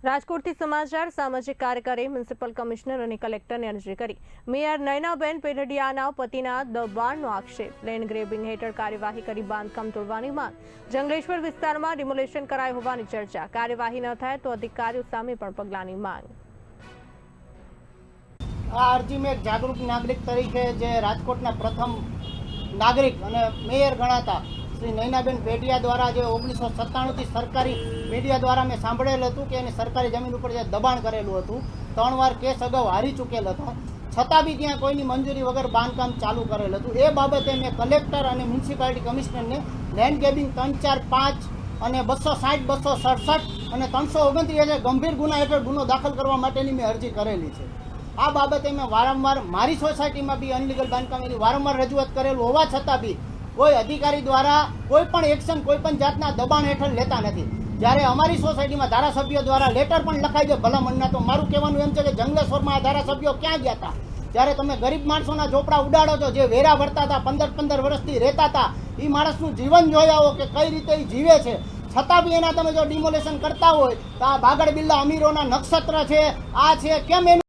રાજકોટથી સમાચાર સામાજિક કાર્યકરે મ્યુનિસિપલ કમિશનર અને કલેક્ટરને અરજી કરી મેયર નયનાબેન પેઢડિયાના પતિના દબાણનો આક્ષેપ લેન્ડ ગ્રેબિંગ હેઠળ કાર્યવાહી કરી બાંધકામ તોડવાની માંગ જંગલેશ્વર વિસ્તારમાં ડિમોલેશન કરાયું હોવાની ચર્ચા કાર્યવાહી ન થાય તો અધિકારીઓ સામે પણ પગલાંની માંગ। આ અરજી મેં જાગૃત નાગરિક તરીકે જે રાજકોટના પ્રથમ નાગરિક અને મેયર ગણાતા શ્રી નયનાબેન પેઢિયા દ્વારા જે 1997થી સરકારી મીડિયા દ્વારા મેં સાંભળેલ હતું કે એની સરકારી જમીન ઉપર જે દબાણ કરેલું હતું, 3 વાર કેસ અગાઉ હારી ચૂકેલ હતા, છતાં બી ત્યાં કોઈની મંજૂરી વગર બાંધકામ ચાલુ કરેલ હતું। એ બાબતે મેં કલેક્ટર અને મ્યુનિસિપાલિટી કમિશનરને લેન્ડ ગ્રેબિંગ 345 અને 260, 267 અને 329 ગંભીર ગુના હેઠળ ગુનો દાખલ કરવા માટેની મેં અરજી કરેલી છે। આ બાબતે મેં વારંવાર મારી સોસાયટીમાં બી અનલીગલ બાંધકામની વારંવાર રજૂઆત કરેલું હોવા છતાં બી કોઈ અધિકારી દ્વારા કોઈ પણ એક્શન કોઈ પણ જાતના દબાણ હેઠળ લેતા નથી। જ્યારે અમારી સોસાયટીમાં ધારાસભ્યો દ્વારા લેટર પણ લખાઈ દે ભલામણના, તો મારું કહેવાનું એમ છે કે જંગલેશ્વરમાં આ ધારાસભ્યો ક્યાં ગયા હતા જ્યારે તમે ગરીબ માણસોના ઝોપડા ઉડાડો છો, જે વેરા ભરતા હતા, 15 વર્ષથી રહેતા હતા, એ માણસનું જીવન જોઈ આવો કે કઈ રીતે એ જીવે છે, છતાં બી એના તમે જો ડિમોલેશન કરતા હોય તો આ બાગડ બિલ્લા અમીરોના નક્ષત્ર છે, આ છે કેમ એનું